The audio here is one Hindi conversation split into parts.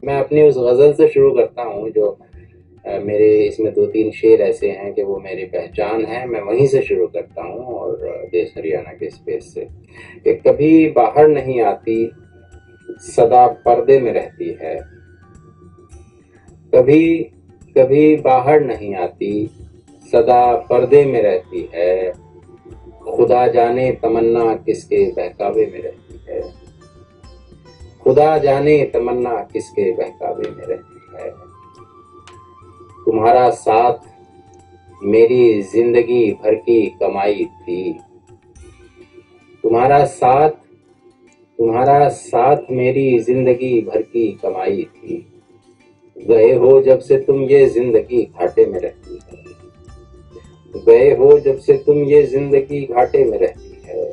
मैं अपनी उस गज़ल से शुरू करता हूँ जो मेरे इसमें 2-3 शेर ऐसे हैं कि वो मेरी पहचान है। मैं वहीं से शुरू करता हूँ और देश हरियाणा के स्पेस से कि कभी बाहर नहीं आती, सदा पर्दे में रहती है। कभी कभी बाहर नहीं आती, सदा पर्दे में रहती है। खुदा जाने तमन्ना किसके बहकावे में रहती है। खुदा जाने तमन्ना किसके बहकावे में रहती है। तुम्हारा साथ मेरी जिंदगी भर की कमाई थी। तुम्हारा साथ तुम्हारा साथ मेरी जिंदगी भर की कमाई थी। गए हो जब से तुम ये जिंदगी घाटे में रहती है। गए हो जब से तुम ये जिंदगी घाटे में रहती है।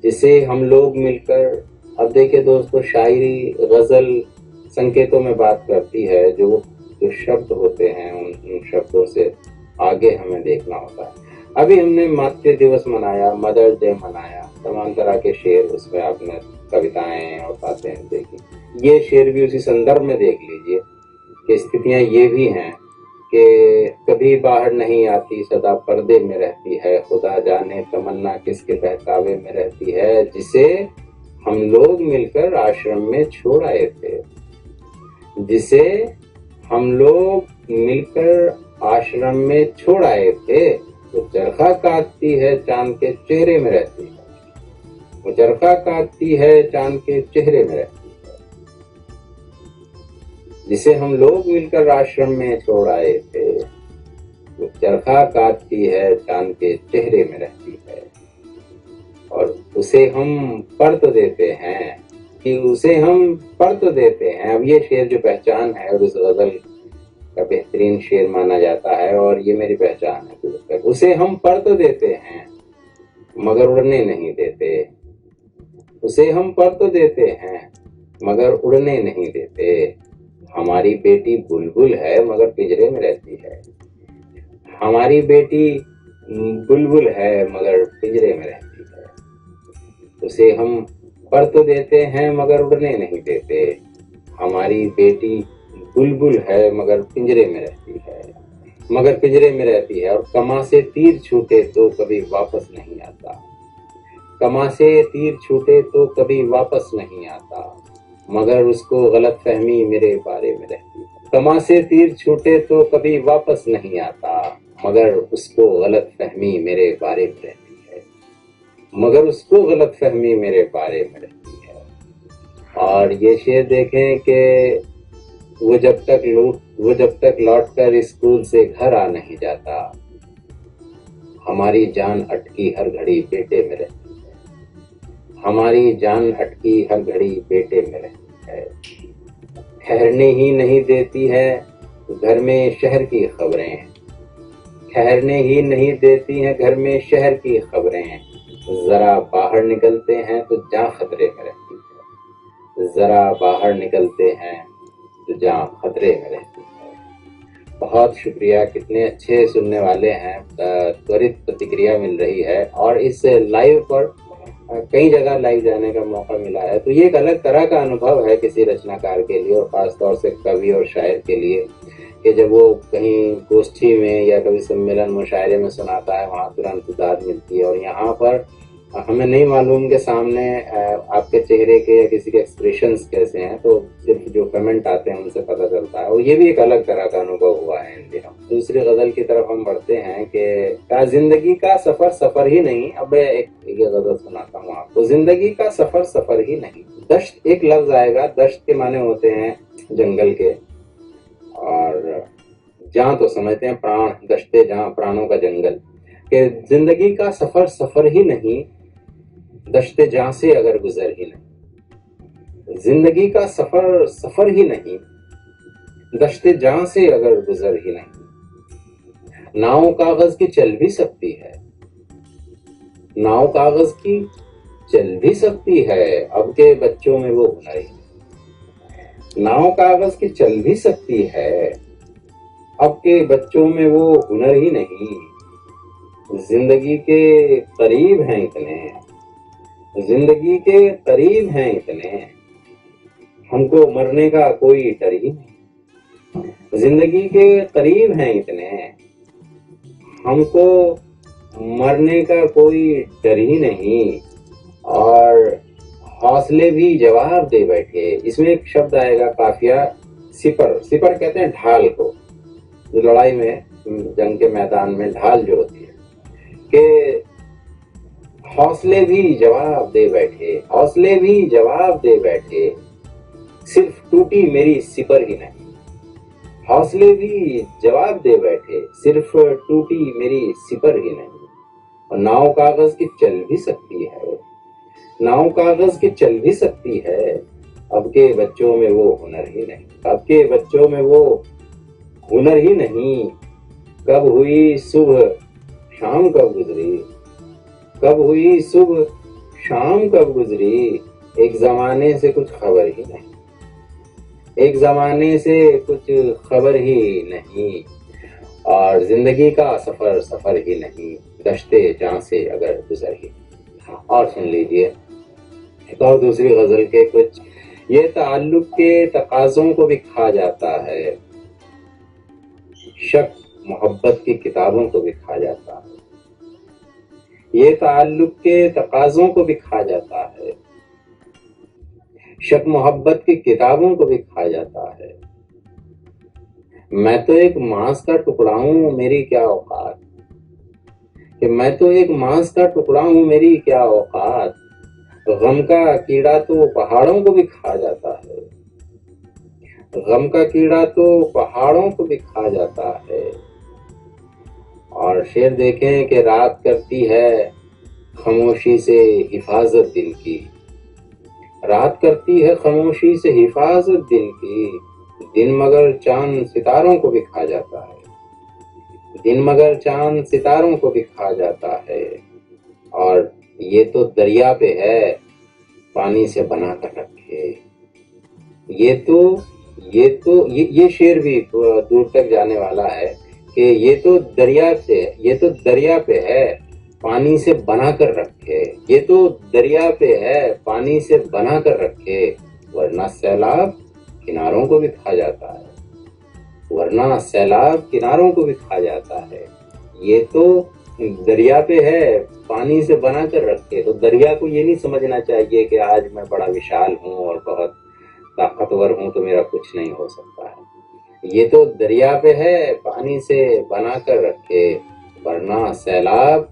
जिसे हम लोग मिलकर, अब देखिए दोस्तों, शायरी गजल संकेतों में बात करती है। जो जो शब्द होते हैं उन शब्दों से आगे हमें देखना होता है। अभी हमने मातृ दिवस मनाया, मदर्स डे मनाया, तमाम तरह के शेर उसमें आपने कविताएं और बातें देखी। ये शेर भी उसी संदर्भ में देख लीजिए कि स्थितियां ये भी हैं कि कभी बाहर नहीं आती, सदा पर्दे में रहती है। खुदा जाने तमन्ना किसके बहकावे में रहती है। जिसे हम लोग मिलकर आश्रम में छोड़ आए थे। जिसे हम लोग मिलकर आश्रम में छोड़ आए थे। वो चरखा काटती है, चांद के चेहरे में रहती है। वो चरखा काटती है, चांद के चेहरे में रहती है। जिसे हम लोग मिलकर आश्रम में छोड़ आए थे। वो चरखा काटती है, चांद के चेहरे में रहती है। और उसे हम पर तो देते हैं कि उसे हम पर तो देते हैं। अब ये शेर जो पहचान है और उस गजल का बेहतरीन शेर माना जाता है और ये मेरी पहचान है। उसे हम पर तो देते हैं मगर उड़ने नहीं देते। उसे हम पर तो देते हैं मगर उड़ने नहीं देते। हमारी बेटी बुलबुल है मगर पिंजरे में रहती है। हमारी बेटी बुलबुल है मगर पिंजरे में रहती है। उसे हम पर तो देते हैं मगर उड़ने नहीं देते। हमारी बेटी बुलबुल है मगर पिंजरे में रहती है। मगर पिंजरे में रहती है। और कमा से तीर छूटे तो कभी वापस नहीं आता। कमा से तीर छूटे तो कभी वापस नहीं आता। मगर उसको गलत फहमी मेरे बारे में रहती है। कमा से तीर छूटे तो कभी वापस नहीं आता। मगर उसको गलत फहमी मेरे बारे में रहती है। मगर उसको गलत फहमी मेरे बारे में रहती है। और ये शेर देखें कि वो जब तक लौट कर स्कूल से घर आ नहीं जाता। हमारी जान अटकी हर घड़ी बेटे में रहती है। हमारी जान अटकी हर घड़ी बेटे में रहती है। ठहरने ही नहीं देती है घर में शहर की खबरें। ठहरने ही नहीं देती हैं घर में शहर की खबरें। जरा बाहर निकलते हैं तो जान खतरे में रहती है। जरा बाहर निकलते हैं तो जान खतरे में रहती है। बहुत शुक्रिया, कितने अच्छे सुनने वाले हैं। त्वरित प्रतिक्रिया मिल रही है और इस लाइव पर कई जगह लाइव जाने का मौका मिला है। तो ये एक अलग तरह का अनुभव है किसी रचनाकार के लिए और खासतौर से कवि और शायर के लिए कि जब वो कहीं गोष्ठी में या कभी सम्मेलन मुशायरे में सुनाता है, वहाँ तुरंत दाद मिलती है। और यहाँ पर हमें नहीं मालूम कि सामने आपके चेहरे के या किसी के एक्सप्रेशंस कैसे हैं, तो सिर्फ जो कमेंट आते हैं उनसे पता चलता है। और ये भी एक अलग तरह का अनुभव हुआ है इन दिनों। दूसरी गजल की तरफ हम बढ़ते हैं कि जिंदगी का सफर सफर ही नहीं। अब एक गजल सुनाता हूँ आपको। जिंदगी का सफर सफर ही नहीं। दश्त एक लफ्ज आएगा। दश्त के माने होते हैं जंगल के, और जहाँ तो समझते हैं प्राण, दश्ते जहाँ प्राणों का जंगल। कि जिंदगी का सफर सफर ही नहीं, दश्ते जहाँ से अगर गुजर ही नहीं। जिंदगी का सफर सफर ही नहीं, दश्ते जहाँ से अगर गुजर ही नहीं। नाव कागज की चल भी सकती है। नाव कागज की चल भी सकती है, अब के बच्चों में वो हुनर ही। नाव कागज की चल भी सकती है, अब के बच्चों में वो हुनर ही नहीं। जिंदगी के करीब हैं इतने, जिंदगी के करीब हैं इतने, हमको मरने का कोई डर ही नहीं। जिंदगी के करीब हैं इतने, हमको मरने का कोई डर ही नहीं। और हौसले भी जवाब दे बैठे। इसमें एक शब्द आएगा काफिया, सिपर। सिपर कहते हैं ढाल को, जो लड़ाई में, जंग के मैदान में ढाल जो होती है, कि हौसले भी जवाब दे बैठे, हौसले भी जवाब दे बैठे, सिर्फ टूटी मेरी सिपर ही नहीं। हौसले भी जवाब दे बैठे, सिर्फ टूटी मेरी सिपर ही नहीं। और नाव कागज की चल भी सकती है, नाव कागज की चल भी सकती है, अब के बच्चों में वो हुनर ही नहीं, अब के बच्चों में वो हुनर ही नहीं। कब हुई सुबह शाम कब गुजरी, कब हुई सुबह शाम कब गुजरी, एक जमाने से कुछ खबर ही नहीं, एक जमाने से कुछ खबर ही नहीं। और जिंदगी का सफर सफर ही नहीं, दश्ते जहां से अगर गुजर ही। और सुन लीजिए एक और दूसरी गजल के कुछ। ये ताल्लुक के तकाज़ों को भी खा जाता है, शक मोहब्बत की किताबों को भी खा जाता है। ये ताल्लुक के तकाज़ों को भी खा जाता है, शक मोहब्बत की किताबों को भी खा जाता है। मैं तो एक मांस का टुकड़ा हूं, मेरी क्या औकात, कि मैं तो एक मांस का टुकड़ा हूं, मेरी क्या औकात। गम का कीड़ा तो पहाड़ों को भी खा जाता है, गम का कीड़ा तो पहाड़ों को भी खा जाता है। और शेर देखें कि रात करती है खामोशी से हिफाजत दिल की, रात करती है खामोशी से हिफाजत दिल की, दिन मगर चांद सितारों को भी खा जाता है, दिन मगर चांद सितारों को भी खा जाता है। और ये तो दरिया पे है पानी से बना कर रखे, ये शेर भी दूर तक जाने वाला है कि ये तो दरिया से, ये तो दरिया पे है पानी से बना कर रखे, ये तो दरिया पे है पानी से बना कर रखे, वरना सैलाब किनारों को भी खा जाता है, वरना सैलाब किनारों को भी खा जाता है। ये तो दरिया पे है पानी से बना कर रखे। तो दरिया को ये नहीं समझना चाहिए कि आज मैं बड़ा विशाल हूँ और बहुत ताकतवर हूँ तो मेरा कुछ नहीं हो सकता है। ये तो दरिया पे है पानी से बना कर रखे, वरना सैलाब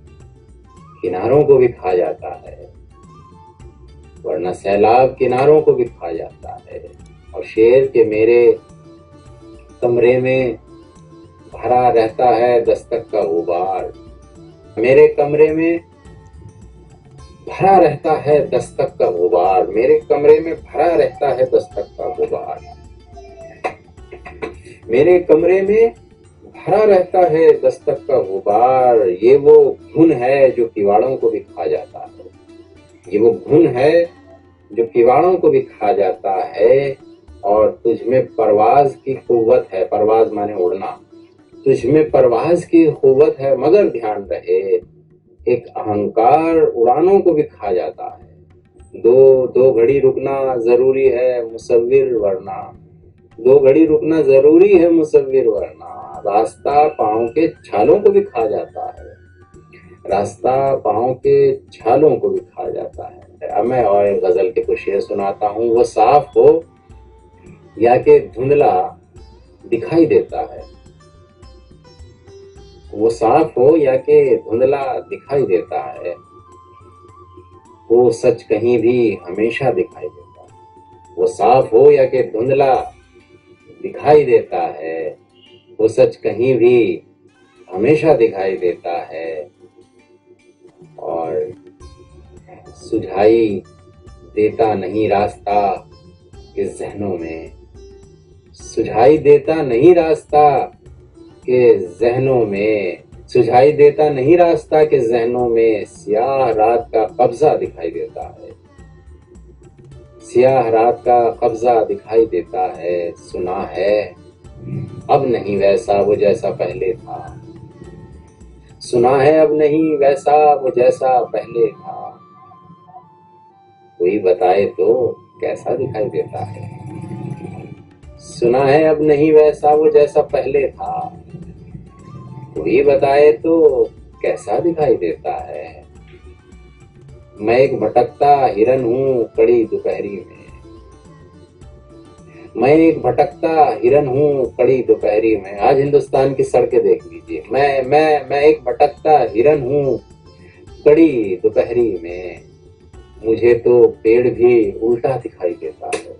किनारों को भी खा जाता है, वरना सैलाब किनारों को भी खा जाता है। और शेर के मेरे कमरे में भरा रहता है दस्तक का गुबार, मेरे कमरे में भरा रहता है दस्तक का गुबार, मेरे कमरे में भरा रहता है दस्तक का गुबार, मेरे कमरे में भरा रहता है दस्तक का गुबार। ये वो घुन है जो किवाड़ों को भी खा जाता है, ये वो घुन है जो किवाड़ों को भी खा जाता है। और तुझमें परवाज की कुव्वत है, परवाज माने उड़ना, तुझमें परवाज की कुव्वत है मगर ध्यान रहे, एक अहंकार उड़ानों को भी खा जाता है। दो घड़ी रुकना जरूरी है मुसव्विर वरना, दो घड़ी रुकना जरूरी है मुसव्विर वरना, रास्ता पाँव के छालों को भी खा जाता है, रास्ता पाँव के छालों को भी खा जाता है। अब मैं और एक गजल के कुछ शेर सुनाता हूँ। वो साफ हो या कि धुंधला दिखाई देता है, वो साफ हो या कि धुंधला दिखाई देता है, वो सच कहीं भी हमेशा दिखाई देता है, वो साफ हो या कि धुंधला दिखाई देता है, वो सच कहीं भी हमेशा दिखाई देता है। और सुझाई देता नहीं रास्ता के जहनों में, सुझाई देता नहीं रास्ता के जहनों में, सुझाई देता नहीं रास्ता के जहनों में, सियाह रात का कब्जा दिखाई देता है, सियाह रात का कब्जा दिखाई देता है। सुना है अब नहीं वैसा वो जैसा पहले था, सुना है अब नहीं वैसा वो जैसा पहले था, कोई बताए तो कैसा दिखाई देता है। सुना है अब नहीं वैसा वो जैसा पहले था, कोई बताए तो कैसा दिखाई देता है। मैं एक भटकता हिरन हूँ कड़ी दोपहरी में, मैं एक भटकता हिरन हूँ कड़ी दोपहरी में। आज हिंदुस्तान की सड़कें देख लीजिए, मैं एक भटकता हिरन हूँ कड़ी दोपहरी में, मुझे तो पेड़ भी उल्टा दिखाई देता है।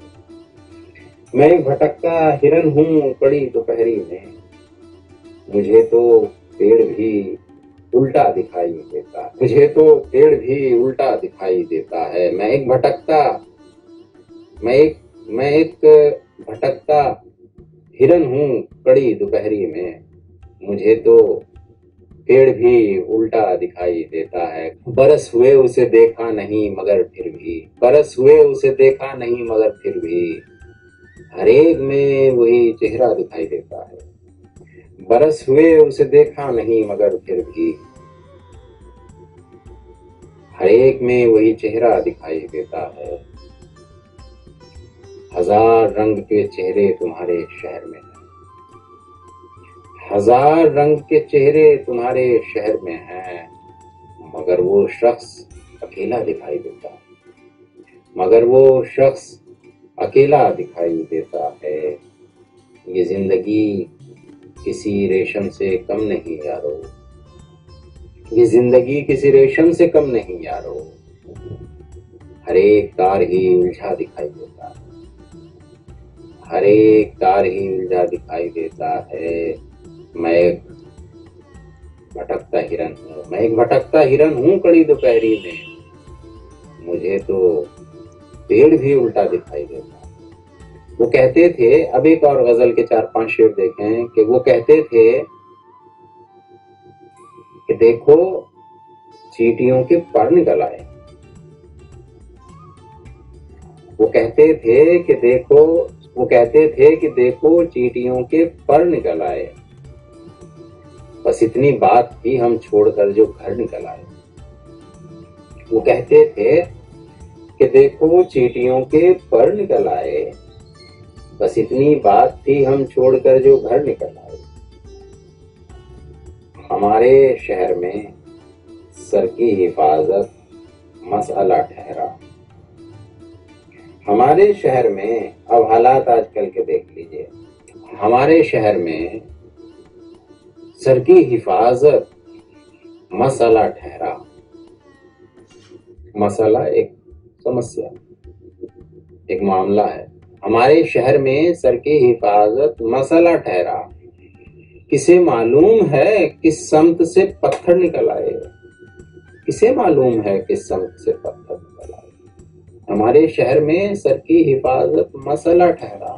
मैं एक भटकता हिरन हूँ कड़ी दोपहरी में, मुझे तो पेड़ भी उल्टा दिखाई देता है, मुझे तो पेड़ भी उल्टा दिखाई देता है। मैं एक भटकता हिरन हूँ कड़ी दोपहरी में, मुझे तो पेड़ भी उल्टा दिखाई देता है। बरस हुए उसे देखा नहीं मगर फिर भी, बरस हुए उसे देखा नहीं मगर फिर भी, हरेक में वही चेहरा दिखाई देता है। बरस हुए उसे देखा नहीं मगर फिर भी, हरेक में वही चेहरा दिखाई देता है। हजार रंग के चेहरे तुम्हारे शहर में हैं, हजार रंग के चेहरे तुम्हारे शहर में हैं, मगर वो शख्स अकेला दिखाई देता है, मगर वो शख्स अकेला दिखाई देता है। ये जिंदगी किसी रेशम से कम नहीं यारो, ये जिंदगी किसी रेशम से कम नहीं यारो, हर एक तार ही उलझा दिखाई देता है, हर एक तार ही उलझा दिखाई देता है। मैं एक भटकता हिरन हूँ, मैं एक भटकता हिरन हूँ कड़ी दोपहरी में, मुझे तो पेड़ भी उल्टा दिखाई देता है। वो कहते थे, अब एक और गजल के 4-5 शेर देखें कि वो कहते थे कि देखो चींटियों के पर निकल आए। वो कहते थे कि देखो, वो कहते थे कि देखो चींटियों के पर निकल आए, बस इतनी बात थी हम छोड़कर जो घर निकल आए। वो कहते थे कि देखो चींटियों के पर निकल आए, बस इतनी बात थी हम छोड़कर जो घर निकल आए। हमारे शहर में सर की हिफाजत मसला ठहरा, हमारे शहर में, अब हालात आजकल के देख लीजिए, हमारे शहर में सर की हिफाजत मसला ठहरा। मसला एक समस्या, एक मामला है। हमारे शहर में सर की हिफाजत मसला ठहरा, किसे मालूम है किस समत से पत्थर निकल आए, किसे मालूम है किस समत से पत्थर निकल आए। हमारे शहर में सर की हिफाजत मसला ठहरा,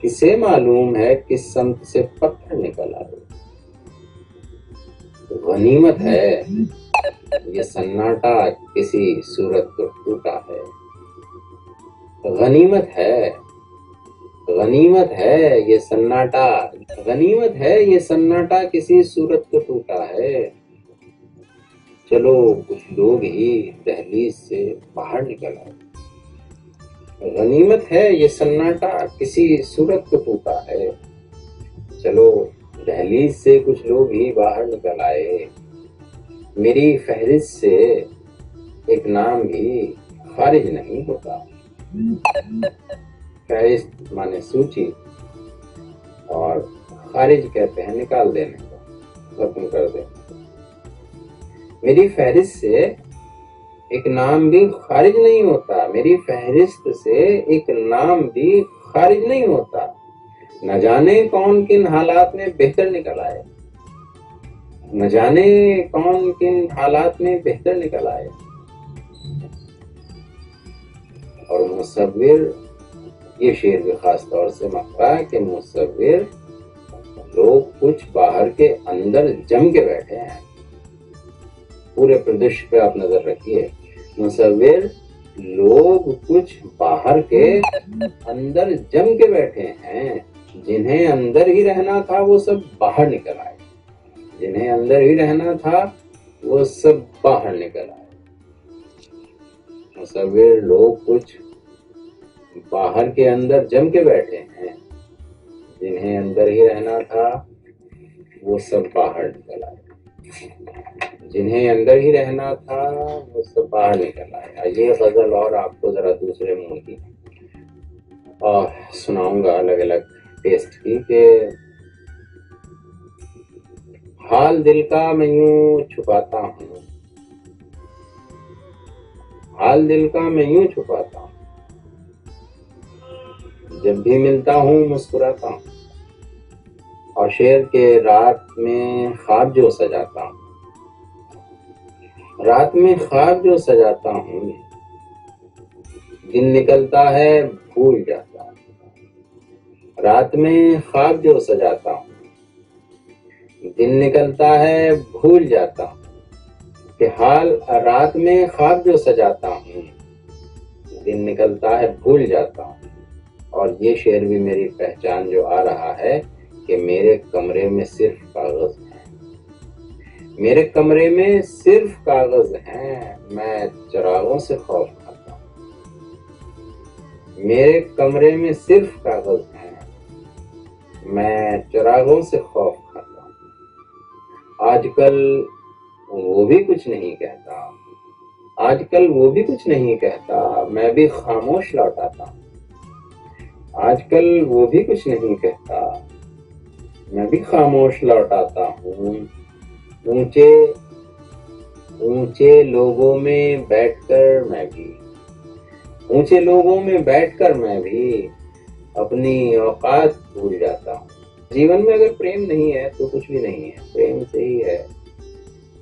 किसे मालूम है किस समत से पत्थर निकल आए। गनीमत है ये सन्नाटा किसी सूरत को टूटा है, गनीमत है, गनीमत है ये सन्नाटा, गनीमत है ये सन्नाटा किसी सूरत को टूटा है। चलो कुछ लोग ही दहलीज से बाहर निकल आए। गनीमत है ये सन्नाटा किसी सूरत को टूटा है, चलो दहलीज से कुछ लोग ही बाहर निकल आए। मेरी फहरिस्त से एक नाम भी खारिज नहीं होता। फहरिस्त माने सूची, और खारिज कहते हैं निकाल देने को, खत्म कर देने। मेरी फहरिस्त से एक नाम भी खारिज नहीं होता, मेरी फहरिस्त से एक नाम भी खारिज नहीं होता। न जाने कौन किन हालात में बेहतर निकल आए, न जाने कौन किन हालात में बेहतर निकल आए। और मुसव्विर, ये शेर भी खास तौर से मकरा कि मुसव्विर लोग कुछ बाहर के अंदर जम के बैठे हैं। पूरे प्रदेश पे आप नजर रखिए, मुसव्विर लोग कुछ बाहर के अंदर जम के बैठे हैं। जिन्हें अंदर ही रहना था वो सब बाहर निकल आए, जिन्हें अंदर ही रहना था वो सब बाहर निकल आए। मुसव्विर लोग कुछ बाहर के अंदर जम के बैठे हैं। जिन्हें अंदर ही रहना था वो सब बाहर निकल आए। जिन्हें अंदर ही रहना था वो सब बाहर निकल आए। ये गजल और आपको जरा दूसरे मूड की और सुनाऊंगा अलग अलग टेस्ट की कि हाल दिल का मैं यूं छुपाता हूँ, हाल दिल का मैं यूं छुपाता हूँ, जब भी मिलता हूँ मुस्कुराता हूँ, और शेर के रात में ख्वाब जो सजाता हूँ, रात में ख्वाब जो सजाता हूँ, दिन निकलता है भूल जाता हूँ। रात में ख्वाब जो सजाता हूँ, दिन निकलता है भूल जाता हूँ। कि हाल रात में ख्वाब जो सजाता हूँ, दिन निकलता है भूल जाता हूँ। और ये शेर भी मेरी पहचान जो आ रहा है कि मेरे कमरे में सिर्फ कागज हैं, मेरे कमरे में सिर्फ कागज हैं, मैं चिरागों से खौफ खाता हूँ। मेरे कमरे में सिर्फ कागज हैं, मैं चिरागों से खौफ खाता हूँ। आजकल वो भी कुछ नहीं कहता, आजकल वो भी कुछ नहीं कहता, मैं भी खामोश लौटाता हूँ। आजकल वो भी कुछ नहीं कहता, मैं भी खामोश लौटाता हूँ। ऊंचे ऊंचे लोगों में बैठकर मैं भी, ऊंचे लोगों में बैठकर मैं भी अपनी औकात भूल जाता हूँ। जीवन में अगर प्रेम नहीं है तो कुछ भी नहीं है, प्रेम से ही है।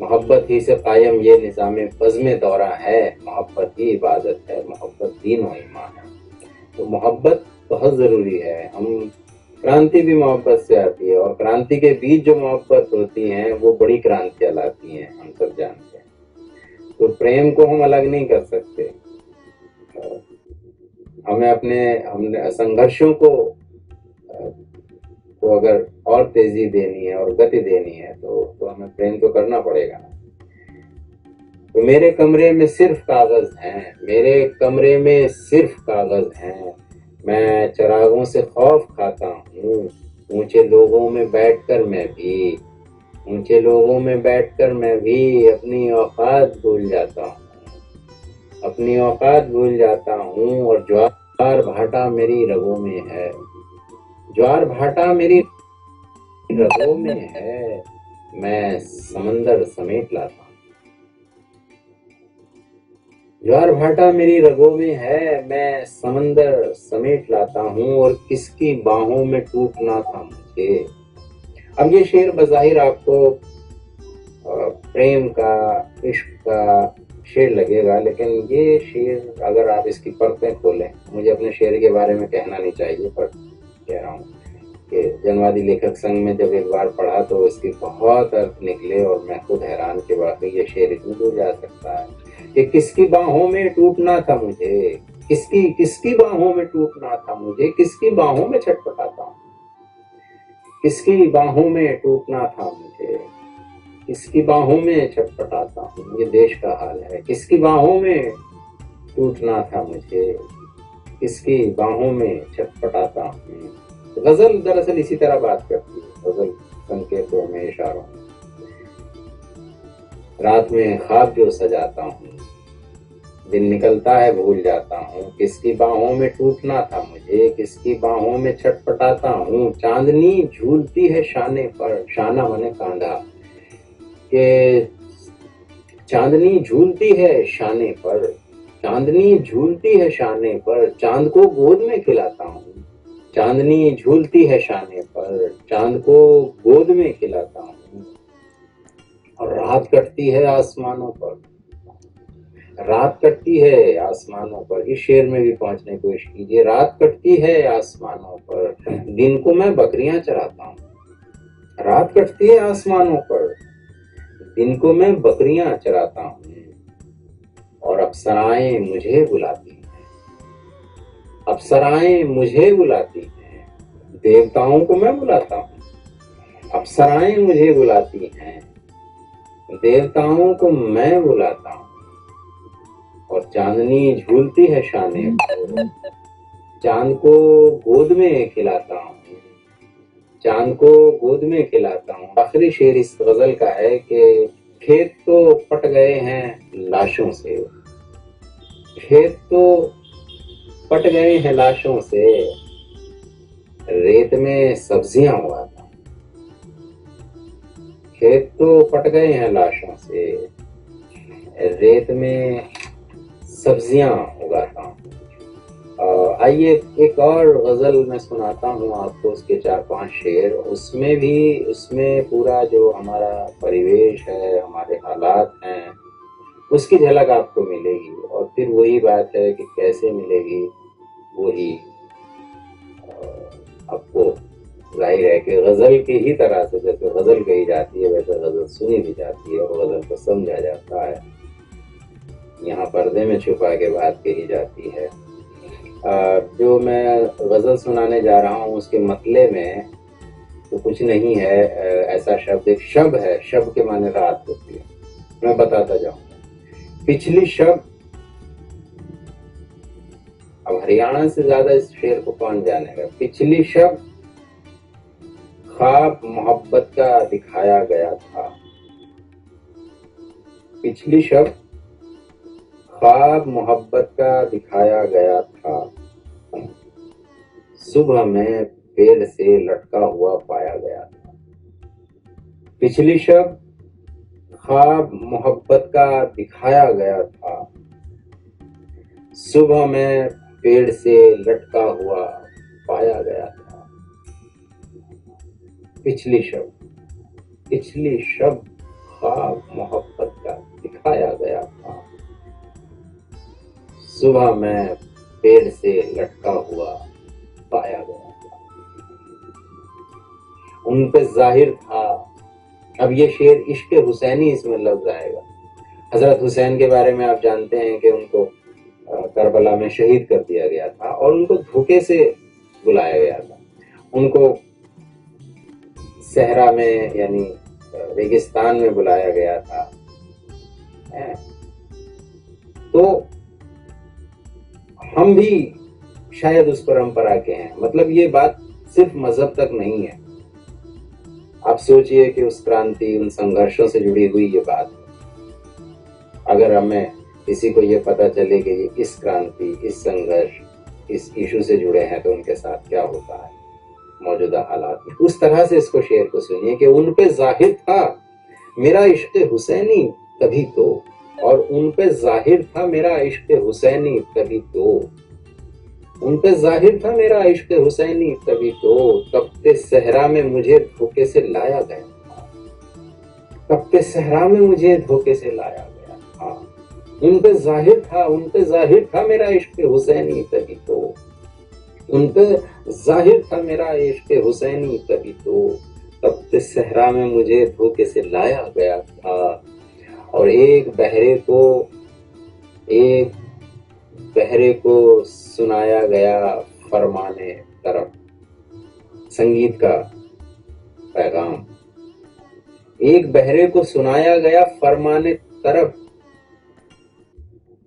मोहब्बत ही से कायम ये निज़ामे बज़्म दौरा है, मोहब्बत ही इबादत है, मोहब्बत दीन व ईमान है। तो मोहब्बत बहुत ज़रूरी है। हम क्रांति भी मोहब्बत से आती है, और क्रांति के बीच जो मोहब्बत होती हैं वो बड़ी क्रांतियाँ लाती हैं, हम सब जानते हैं। तो प्रेम को हम अलग नहीं कर सकते। हमें हमने संघर्षों को अगर और तेजी देनी है और गति देनी है तो हमें प्रेम तो करना पड़ेगा ना। तो मेरे कमरे में सिर्फ कागज हैं, मेरे कमरे में सिर्फ कागज हैं, मैं चिरागों से खौफ खाता हूँ। ऊंचे लोगों में बैठकर मैं भी, ऊंचे लोगों में बैठकर मैं भी अपनी औकात भूल जाता हूँ, अपनी औकात भूल जाता हूँ। और ज्वार भाटा मेरी रगों में है, ज्वार भाटा मेरी रगों में है, मैं समंदर समेट लाता हूँ। ज्वार भाटा मेरी रगों में है, मैं समंदर समेट लाता हूँ। और किसकी बाहों में टूटना था मुझे। अब ये शेर बज़ाहिर आपको प्रेम का, इश्क का शेर लगेगा, लेकिन ये शेर अगर आप इसकी परतें खोलें, मुझे अपने शेर के बारे में कहना नहीं चाहिए पर कह रहा हूँ कि जनवादी लेखक संघ में जब एक बार पढ़ा तो इसके बहुत अर्थ निकले, और मैं खुद हैरान कि वाकई ये शेर इतनी दूर जा सकता है। कि किसकी बाहों में टूटना था मुझे, किसकी बाहों में टूटना था मुझे, किसकी बाहों में छटपटाता हूँ, किसकी बाहों में टूटना था मुझे, किसकी बाहों में छटपटाता हूँ। ये देश का हाल है। किसकी बाहों में टूटना था मुझे, किसकी बाहों में छटपटाता हूँ। गजल दरअसल इसी तरह बात करती है। गजल संकेतों में, इशारों में। रात में ख्वाब जो सजाता हूँ, दिन निकलता है भूल जाता हूँ। किसकी बाहों में टूटना था मुझे, किसकी बाहों में छटपटाता हूँ। चांदनी झूलती है शाने पर, शाना माने कांधा, के चांदनी झूलती है शाने पर, चांदनी झूलती है शाने पर, चांद को गोद में खिलाता हूँ। चांदनी झूलती है शाने पर, चांद को गोद में खिलाता हूँ। और रात कटती है आसमानों पर, रात कटती है आसमानों पर। इस शेर में भी पहुंचने की कोशिश कीजिए। रात कटती है आसमानों पर, दिन को मैं बकरियां चराता हूँ। रात कटती है आसमानों पर, दिन को मैं बकरियां चराता हूँ। और अप्सराएं मुझे बुलाती हैं, अप्सराएं मुझे बुलाती हैं, देवताओं को मैं बुलाता हूँ। अप्सराएं मुझे बुलाती हैं, देवताओं को मैं बुलाता हूँ। और चांदनी झूलती है शाने पर, चांद को गोद में खिलाता हूँ, चांद को गोद में खिलाता हूँ। आखिरी शेर इस गजल का है कि खेत तो पट गए हैं लाशों से, खेत तो पट गए हैं लाशों से, रेत में सब्जियां उगाता हूँ। खेत तो पट गए हैं लाशों से, रेत में सब्जियां उगाता हूँ। आइए एक और गजल मैं सुनाता हूँ आपको, उसके 4-5 शेर। उसमें पूरा जो हमारा परिवेश है, हमारे हालात हैं, उसकी झलक आपको मिलेगी। और फिर वही बात है कि कैसे मिलेगी, वही आपको जाहिर है कि गजल की ही तरह से, जैसे गजल कही जाती है वैसे गजल सुनी भी जाती है और गजल को समझा जाता है। यहाँ पर्दे में छुपा के बात कही जाती है। जो मैं गजल सुनाने जा रहा हूँ उसके मतले में तो कुछ नहीं है ऐसा शब्द, एक शब है, शब के माने रात होती है। मैं बताता जाऊंगा। पिछली शब, अब हरियाणा से ज्यादा इस शेर को कौन जानेगा। पिछली शब ख्वाब मोहब्बत का दिखाया गया था, पिछली शब ख्वाब मोहब्बत का दिखाया गया था, सुबह में पेड़ से लटका हुआ पाया गया था। पिछली शब ख्वाब मोहब्बत का दिखाया गया था, सुबह में पेड़ से लटका हुआ पाया गया था। पिछली शब ख्वाब मोहब्बत का दिखाया गया था, सुबह में पेड़ से लटका हुआ पाया गया था। उन पे जाहिर था। अब ये शेर इश्क हुसैनी इसमें लफ्ज आएगा। हजरत हुसैन के बारे में आप जानते हैं कि उनको करबला में शहीद कर दिया गया था और उनको धोखे से बुलाया गया था। उनको सहरा में यानी रेगिस्तान में बुलाया गया था। तो हम भी शायद उस परंपरा के हैं। मतलब ये बात सिर्फ मजहब तक नहीं है। आप सोचिए कि उस क्रांति, उन संघर्षों से जुड़ी हुई ये बात है। अगर हमें किसी को ये पता चले कि ये इस क्रांति, इस संघर्ष, इस इशू से जुड़े हैं तो उनके साथ क्या होता है मौजूदा हालात में। उस तरह से इसको शेर को सुनिए कि उन पे जाहिर था मेरा इश्क हुसैनी तभी तो, और उन पे जाहिर था मेरा इश्क हुसैनी तभी तो, उन पे जाहिर था मेरा इश्क हुसैनी तभी तो, तपते सहरा में मुझे धोखे से लाया गया था, तपते सहरा में मुझे धोखे से लाया गया था। उन पे जाहिर था मेरा इश्क हुसैनी तभी तो, उन पे जाहिर था मेरा इश्क हुसैनी तभी तो, तपते सहरा में मुझे धोखे से लाया गया था। और एक बहरे को सुनाया गया फरमाने तरफ। संगीत का पैगाम। एक बहरे को सुनाया गया फरमाने तरफ।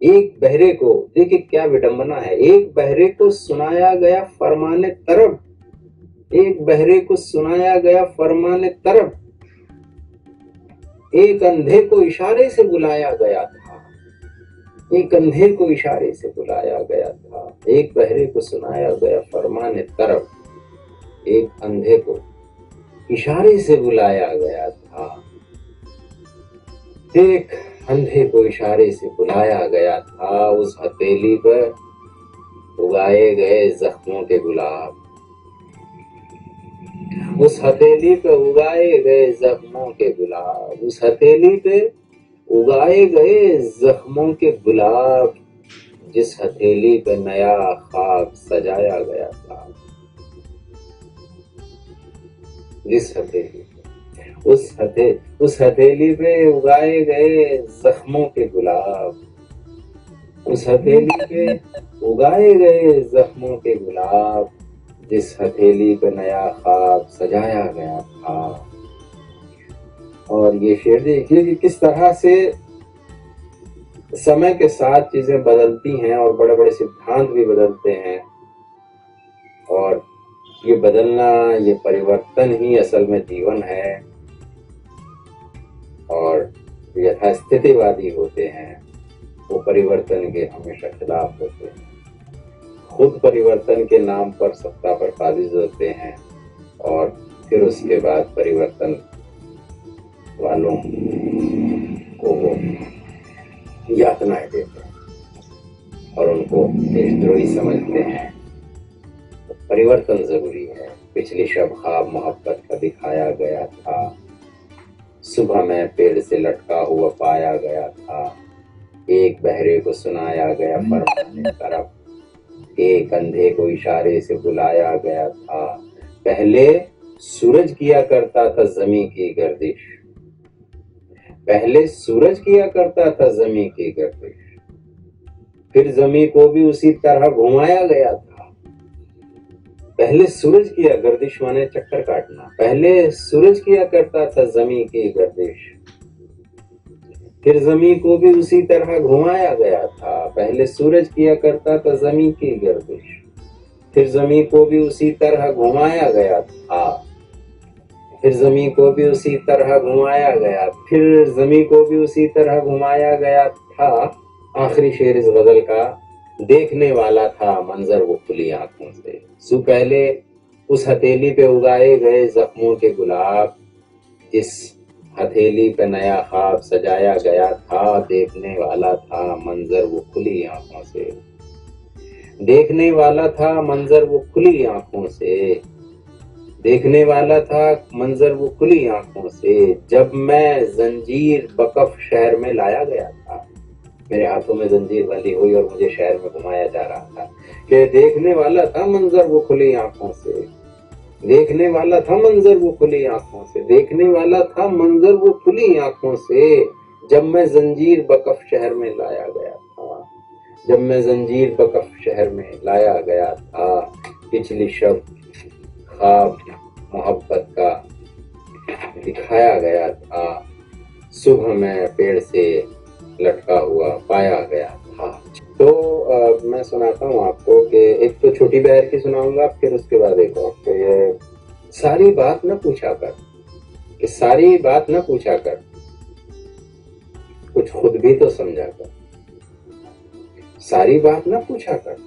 एक बहरे को, देखिए क्या विडंबना है, एक बहरे को सुनाया गया फरमाने तरफ, एक बहरे को सुनाया गया फरमाने तरफ, एक अंधे को इशारे से बुलाया गया था, एक अंधे को इशारे से बुलाया गया था, एक बहरे को सुनाया गया फरमाने तरफ, एक अंधे को इशारे से बुलाया गया था, एक अंधे को इशारे से बुलाया गया था। उस हथेली पर उगाए गए जख्मों के गुलाब, उस हथेली पे उगाए गए जख्मों के गुलाब, उस हथेली पे उगाए गए जख्मों के गुलाब, जिस हथेली पे नया ख्वाब सजाया गया था, जिस हथेली, उस हथेली पे उगाए गए जख्मों के गुलाब, उस हथेली पे उगाए गए जख्मों के गुलाब, जिस हथेली पे नया ख्वाब सजाया गया था। और ये शेर देखिए कि किस तरह से समय के साथ चीजें बदलती हैं और बड़े बड़े सिद्धांत भी बदलते हैं। और ये बदलना, ये परिवर्तन ही असल में जीवन है। और यथास्थितिवादी होते हैं वो परिवर्तन के हमेशा खिलाफ होते हैं, खुद परिवर्तन के नाम पर सत्ता पर काबिज होते हैं और फिर उसके बाद परिवर्तन वालों को वो यातनाएं देते हैं और उनको देशद्रोही समझते हैं। तो परिवर्तन जरूरी है। पिछली शब ख्वाब मोहब्बत का दिखाया गया था, सुबह में पेड़ से लटका हुआ पाया गया था, एक बहरे को सुनाया गया फरमाने तरफ, एक अंधे को इशारे से बुलाया गया था। पहले सूरज किया करता था जमी की गर्दिश, पहले सूरज किया करता था जमी की गर्दिश, फिर जमी को भी उसी तरह घुमाया गया था। पहले सूरज किया, गर्दिश माने चक्कर काटना, पहले सूरज किया करता था जमी की गर्दिश, फिर जमी को भी उसी तरह घुमाया गया था। पहले सूरज किया करता था जमी की गर्दिश, फिर जमी को भी उसी तरह घुमाया गया था, फिर जमी को भी उसी तरह घुमाया गया, फिर जमी को भी उसी तरह घुमाया गया था। आखिरी शेर इस गजल का, देखने वाला था मंजर वो खुली आंखों से। सु पहले उस हथेली पे उगाए गए जख्मों के गुलाब, जिस हथेली पे नया ख्वाब सजाया गया था, देखने वाला था मंजर वो खुली आंखों से, देखने वाला था मंजर वो खुली आंखों से, देखने वाला था मंजर वो खुली आंखों से, जब मैं जंजीर बकफ शहर में लाया गया था। मेरे हाथों में जंजीर बंधी हुई और मुझे शहर में घुमाया जा रहा था कि देखने वाला था मंजर वो खुली आंखों से, देखने वाला था मंजर वो खुली आंखों से, देखने वाला था मंजर वो खुली आंखों से, जब मैं जंजीर बकफ शहर में लाया गया था, जब मैं जंजीर बकफ शहर में लाया गया था। पिछली शब ख्वाब मोहब्बत का दिखाया गया था, सुबह में पेड़ से लटका हुआ पाया गया था। तो मैं सुनाता हूँ आपको कि एक तो छोटी बहर की सुनाऊंगा, फिर उसके बाद एक और। तो ये सारी बात न पूछा कर, कि सारी बात न पूछा कर, कुछ खुद भी तो समझा कर, सारी बात न पूछा कर,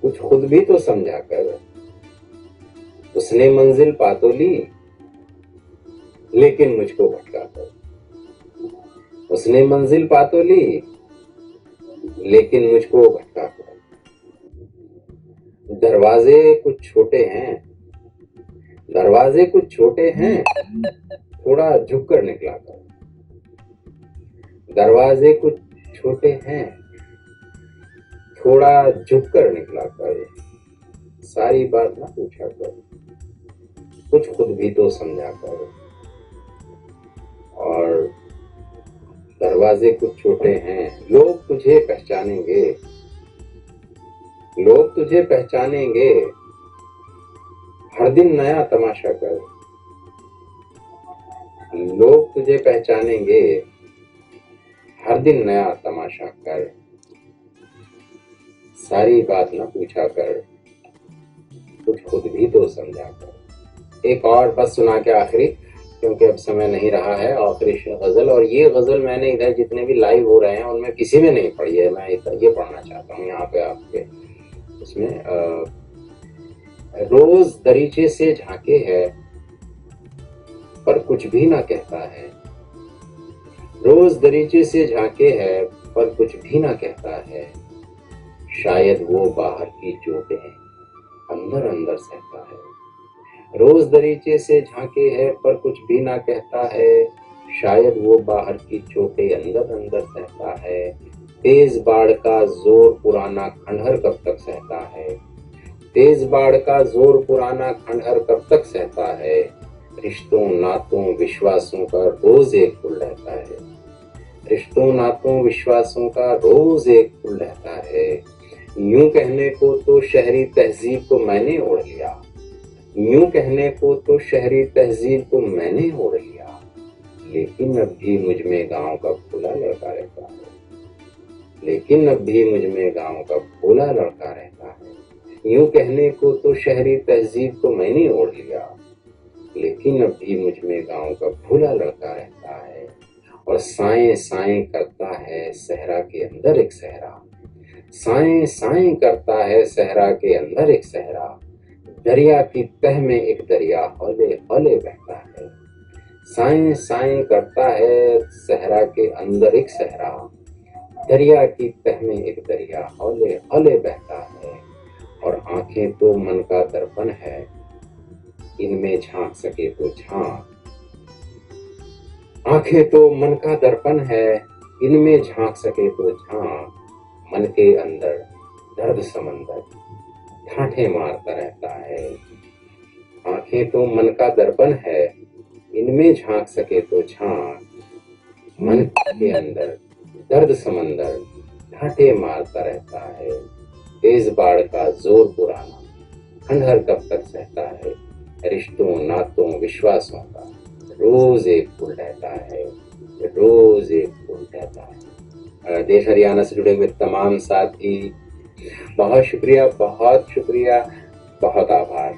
कुछ खुद भी तो समझा कर। उसने मंजिल पा तो ली लेकिन मुझको भटका कर, उसने मंजिल पा तो ली लेकिन मुझको भटका कर। दरवाजे कुछ छोटे हैं, दरवाजे कुछ छोटे हैं, थोड़ा झुक कर निकला कर, दरवाजे कुछ छोटे हैं, थोड़ा झुक कर निकला कर। सारी बात ना पूछा कर, कुछ खुद भी तो समझा कर। और दरवाजे कुछ छोटे हैं, लोग तुझे पहचानेंगे, लोग तुझे पहचानेंगे, हर दिन नया तमाशा कर, लोग तुझे पहचानेंगे, हर दिन नया तमाशा कर। सारी बात न पूछा कर, कुछ खुद भी तो समझा कर। एक और बस सुना के आखिरी, क्योंकि अब समय नहीं रहा है, आखिरी गजल। और ये गजल मैंने इधर जितने भी लाइव हो रहे हैं उनमें किसी में नहीं पढ़ी है, मैं ये पढ़ना चाहता हूँ यहाँ पे आपके उसमें। रोज दरीचे से झांके है पर कुछ भी ना कहता है, रोज दरीचे से झांके है पर कुछ भी ना कहता है। शायद वो बाहर की चोटें अंदर अंदर सहता है, रोज दरीचे से झांके है पर कुछ भी ना कहता है। शायद वो बाहर की चोटें अंदर अंदर सहता है। तेज बाढ़ का जोर पुराना खंडहर कब तक सहता है, तेज बाढ़ का जोर पुराना खंडहर कब तक सहता है। रिश्तों नातों विश्वासों का रोज एक पुल रहता है, रिश्तों नातों विश्वासों का रोज एक पुल रहता है। यूं कहने को तो शहरी तहजीब को मैंने ओढ़ लिया, यूं कहने को तो शहरी तहजीब को मैंने ओढ़ लिया, लेकिन अब भी मुझ में गांव का भोला लड़का रहता है, लेकिन अब भी मुझ में गांव का भोला लड़का रहता है। यूं कहने को तो शहरी तहजीब को मैंने ओढ़ लिया, लेकिन अब भी मुझ में गांव का भूला लड़का रहता है, और साएं साएं करता है सहरा के अंदर एक सहरा, साएं साएं करता है सहरा के अंदर एक सहरा, दरिया की तह में एक दरिया हौले हौले बहता है, साएं साएं करता है सहरा के अंदर एक सहरा, दरिया की तह में एक दरिया हौले हौले बहता है, और आंखें तो मन का दर्पण है, इनमें झांक सके तो झांक, आंखें तो मन का दर्पण है, इनमें झांक सके तो झांक, मन के अंदर दर्द समंदर ठाठे मारता रहता है, आंखें तो मन का दर्पण है, इनमें झांक सके तो झांक, मन के अंदर दर्द समंदर ठाठे मारता रहता है, तेज बाढ़ का जोर पुराना खंडहर कब तक सहता है, रिश्तों नातों विश्वासों का रोज एक फूल रहता है, रोज एक फूल रहता है। देश हरियाणा से जुड़े हुए तमाम साथी बहुत शुक्रिया, बहुत शुक्रिया, बहुत आभार।